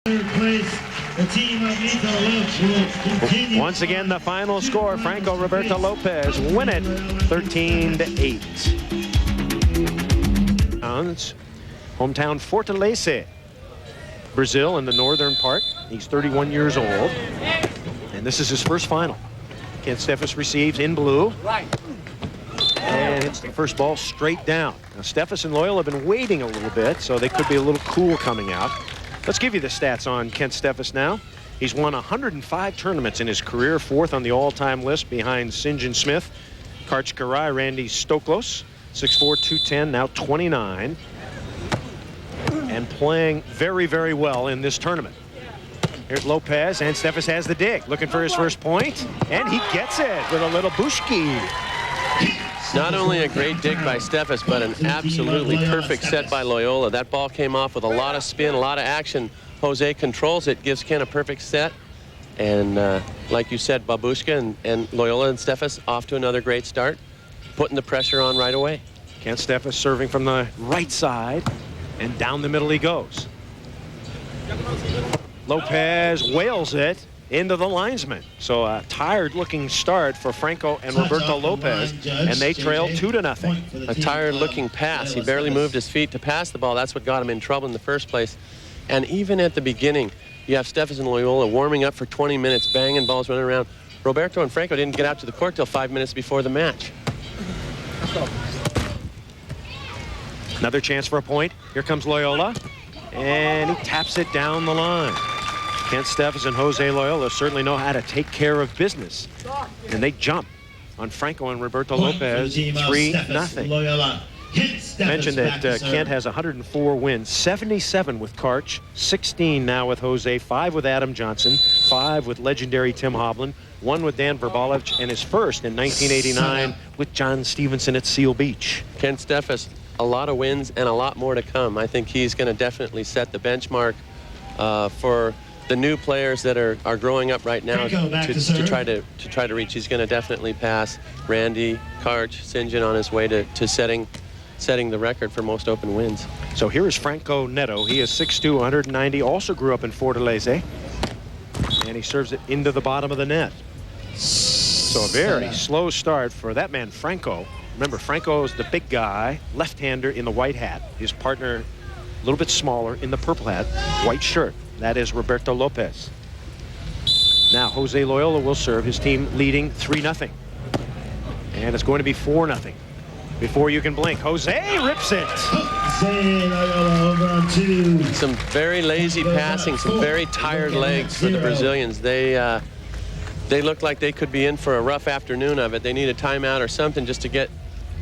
Third place, the team of Neto will continue. Once again, the final score, Franco Roberto Lopez win it 13-8. Hometown Fortaleza, Brazil in the northern part. He's 31 years old, and this is his first final. Kent Steffes receives in blue. And hits the first ball straight down. Now, Steffes and Loiola have been waiting a little bit, so they could be a little cool coming out. Let's give you the stats on Kent Steffes now. He's won 105 tournaments in his career, fourth on the all-time list behind St. John Smith, Karch Garai, Randy Stoklos, 6'4", 210, now 29, and playing very, very well in this tournament. Here's Lopez, and Steffes has the dig, looking for his first point, and he gets it with a little bushki. Not only a great dig by Steffes, but an absolutely perfect set by Loiola. That ball came off with a lot of spin, a lot of action. Jose controls it, gives Ken a perfect set. And like you said, Babushka and Loiola and Steffes off to another great start, putting the pressure on right away. Kent Steffes serving from the right side, and down the middle he goes. Lopez whales it into the linesman. So a tired-looking start for Franco and Roberto Lopez, and they trail 2-0. A tired-looking pass. He barely moved his feet to pass the ball. That's what got him in trouble in the first place. And even at the beginning, you have Steffes and Loiola warming up for 20 minutes, banging balls, running around. Roberto and Franco didn't get out to the court till 5 minutes before the match. Another chance for a point. Here comes Loiola, and he taps it down the line. Kent Steffes and Jose Loiola certainly know how to take care of business, and they jump on Franco and Roberto Lopez 3-0. Mentioned that Kent has 104 wins, 77 with Karch, 16 now with Jose, 5 with Adam Johnson, 5 with legendary Tim Hovland, 1 with Dan Verbalevich, and his first in 1989 with John Stevenson at Seal Beach. Kent Steffes, a lot of wins and a lot more to come. I think he's going to definitely set the benchmark for the new players that are growing up right now to try to reach. He's going to definitely pass Randy, Karch, St. John on his way to setting the record for most open wins. So here is Franco Neto. He is 6'2", 190, also grew up in Fortaleza, and he serves it into the bottom of the net. So a very slow start for that man, Franco. Remember, Franco is the big guy, left-hander in the white hat. His partner, a little bit smaller in the purple hat, white shirt. That is Roberto Lopez. Now Jose Loiola will serve, his team leading 3-0. And it's going to be 4-0. Before you can blink, Jose rips it. Some very lazy passing, some very tired legs for the Brazilians. They look like they could be in for a rough afternoon of it. They need a timeout or something just to get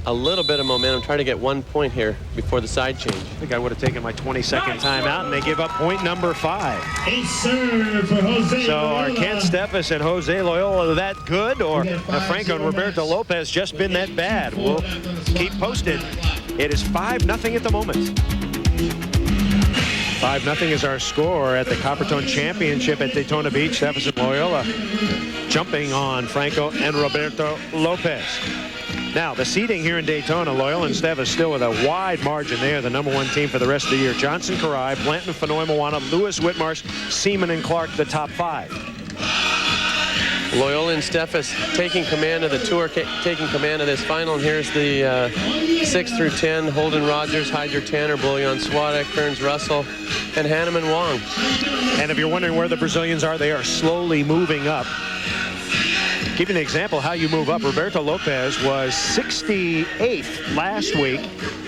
a little bit of momentum, try to get 1 point here before the side change. I think I would have taken my 20-second timeout, and they give up point number 5. A serve for Jose So are Loiola. Kent Steffes and Jose Loiola that good, or have Franco and Roberto Lopez just been that bad? We'll keep posted. It is 5-0 at the moment. 5-0 is our score at the Coppertone Championship at Daytona Beach. Steffes and Loiola jumping on Franco and Roberto Lopez. Now, the seeding here in Daytona, Loiola and Steffes still with a wide margin. They are the #1 team for the rest of the year. Johnson, Karai, Blanton, Fenoy, Moana, Lewis, Whitmarsh, Seaman, and Clark, the top 5. Loiola and Steffes taking command of the tour, taking command of this final. And here's the 6 through 10, Holden Rogers, Hydra Tanner, Bullion Swada, Kearns Russell, and Hanneman Wong. And if you're wondering where the Brazilians are, they are slowly moving up. Give you an example how you move up. Roberto Lopez was 68th last week.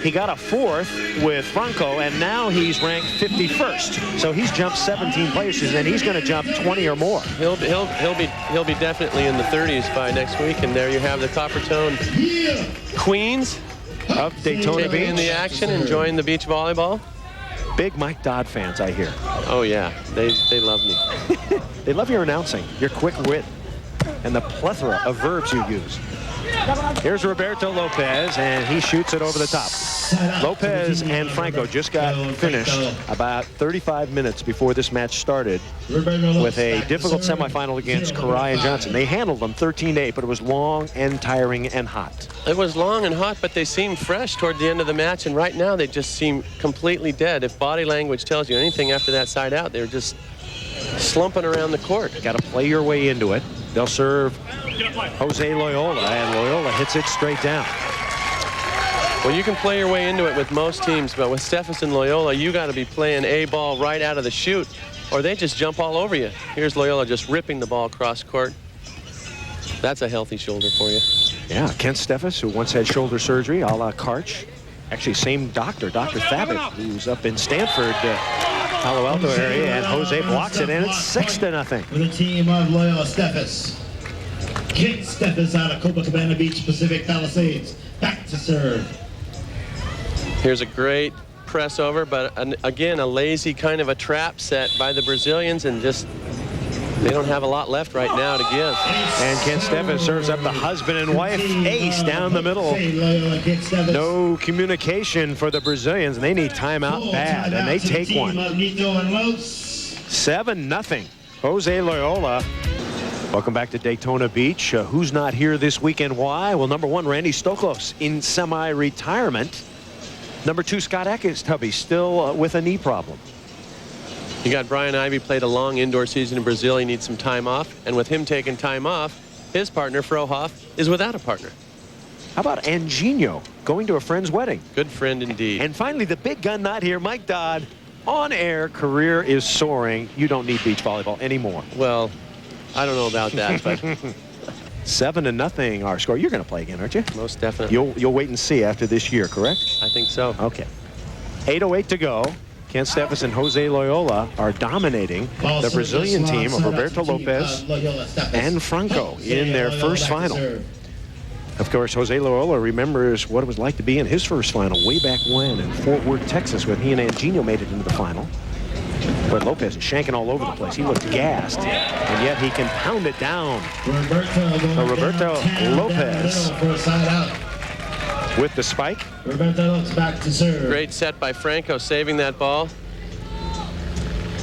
He got a 4th with Franco, and now he's ranked 51st. So he's jumped 17 places, and he's going to jump 20 or more. He'll be definitely in the 30s by next week. And there you have the Coppertone Queens Of Daytona taking Beach. in the action, enjoying the beach volleyball. Big Mike Dodd fans, I hear. Oh yeah, they love me. They love your announcing, your quick wit, and the plethora of verbs you use. Here's Roberto Lopez, and he shoots it over the top. Lopez and Franco just got finished about 35 minutes before this match started with a difficult semifinal against Karai and Johnson. They handled them 13-8, but it was long and tiring and hot. It was long and hot, but they seemed fresh toward the end of the match, and right now they just seem completely dead. If body language tells you anything after that side out, they're just slumping around the court. Got to play your way into it. They'll serve Jose Loiola, and Loiola hits it straight down. Well, you can play your way into it with most teams, but with Steffes and Loiola, you got to be playing a ball right out of the chute, or they just jump all over you. Here's Loiola just ripping the ball across court. That's a healthy shoulder for you. Yeah, Kent Steffes, who once had shoulder surgery, a la Karch. Actually, same doctor, Dr. Thabit, who's up in Stanford, Palo Alto area, and Jose blocks it, and it's 6-0. For the team of Loyola, Steffes. Kent Steffes out of Copacabana Beach, Pacific Palisades. Back to serve. Here's a great press over, but again, a lazy kind of a trap set by the Brazilians, and just they don't have a lot left right now to give. And Kent Steffes serves up the husband and wife ace down the middle. No communication for the Brazilians, and they need timeout bad, and they take one. 7-0. Jose Loiola. Welcome back to Daytona Beach. Who's not here this weekend? Why? Well, number 1, Randy Stoklos in semi-retirement. Number 2, Scott Ekestubby, still with a knee problem. You got Brian Ivey, played a long indoor season in Brazil. He needs some time off. And with him taking time off, his partner, Frohoff, is without a partner. How about Anginho going to a friend's wedding? Good friend indeed. And finally, the big gun not here, Mike Dodd. On air, career is soaring. You don't need beach volleyball anymore. Well, I don't know about that, but 7-0 our score. You're going to play again, aren't you? Most definitely. You'll wait and see after this year, correct? I think so. Okay. 8:08 to go. Kent Steffes and Jose Loiola are dominating the Brazilian team of Roberto Lopez and Franco in their first final. Of course, Jose Loiola remembers what it was like to be in his first final way back when in Fort Worth, Texas, when he and Anginho made it into the final. But Lopez is shanking all over the place. He looked gassed, and yet he can pound it down. Roberto Lopez with the spike. Roberto looks back to serve. Great set by Franco, saving that ball.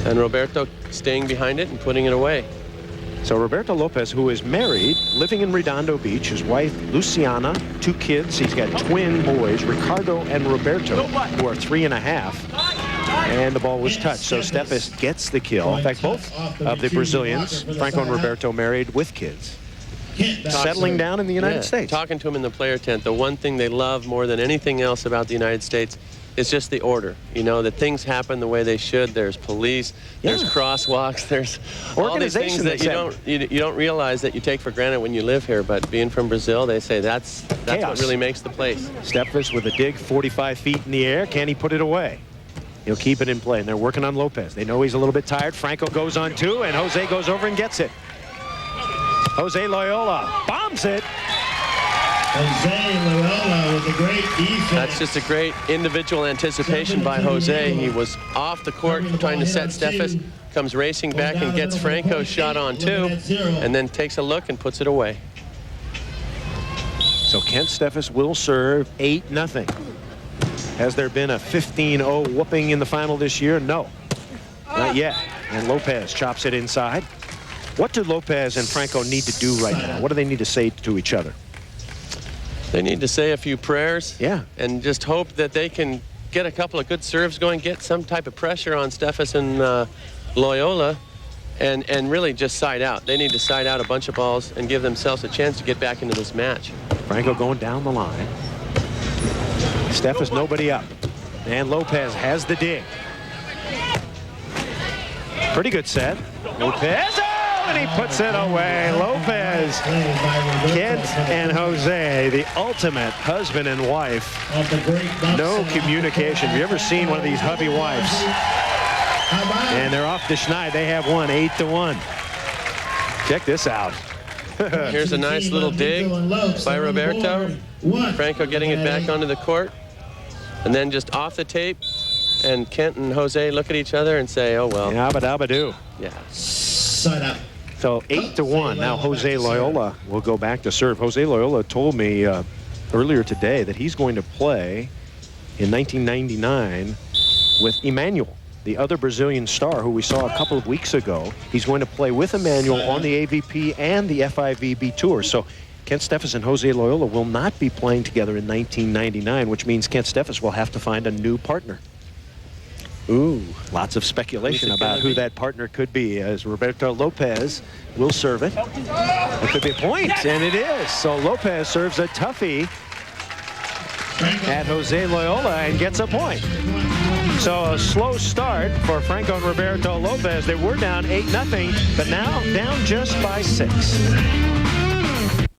And Roberto staying behind it and putting it away. So Roberto Lopez, who is married, living in Redondo Beach, his wife Luciana, 2 kids. He's got twin boys, Ricardo and Roberto, who are 3½. And the ball was touched, so Steffes gets the kill. In fact, both of the Brazilians, Franco and Roberto, married with kids. Settling down in the United States. Talking to him in the player tent, the one thing they love more than anything else about the United States is just the order. You know, that things happen the way they should. There's police, there's crosswalks, there's all these things that you don't realize that you take for granted when you live here. But being from Brazil, they say that's what really makes the place. Steffes with a dig 45 feet in the air. Can he put it away? He'll keep it in play, and they're working on Lopez. They know he's a little bit tired. Franco goes on 2, and Jose goes over and gets it. Jose Loiola bombs it. Jose Loiola with a great defense. That's just a great individual anticipation by Jose. He was off the court trying to set Steffes, comes racing back and gets Franco's shot on 2, and then takes a look and puts it away. So Kent Steffes will serve 8-0. Has there been a 15-0 whooping in the final this year? No, not yet. And Lopez chops it inside. What do Lopez and Franco need to do right now? What do they need to say to each other? They need to say a few prayers. Yeah. And just hope that they can get a couple of good serves going, get some type of pressure on Steffes and Loiola, and really just side out. They need to side out a bunch of balls and give themselves a chance to get back into this match. Franco going down the line. Steffes nobody up. And Lopez has the dig. Pretty good set. Lopez, and he puts it away. Lopez, Kent and Jose, the ultimate husband and wife. No communication. Have you ever seen one of these hubby wives? And they're off the schneid. They have one, 8-1. Check this out. Here's a nice little dig by Roberto. Franco getting it back onto the court. And then just off the tape, and Kent and Jose look at each other and say, oh, well. Yabba-dabba-doo. Yeah. Side out. So 8-1. Now Jose Loiola will go back to serve. Jose Loiola told me earlier today that he's going to play in 1999 with Emmanuel, the other Brazilian star who we saw a couple of weeks ago. He's going to play with Emmanuel on the AVP and the FIVB Tour. So Kent Steffes and Jose Loiola will not be playing together in 1999, which means Kent Steffes will have to find a new partner. Ooh, lots of speculation about who that partner could be, as Roberto Lopez will serve it. It could be a point, and it is. So Lopez serves a toughie at Jose Loiola and gets a point. So a slow start for Franco and Roberto Lopez. They were down 8-0, but now down just by 6.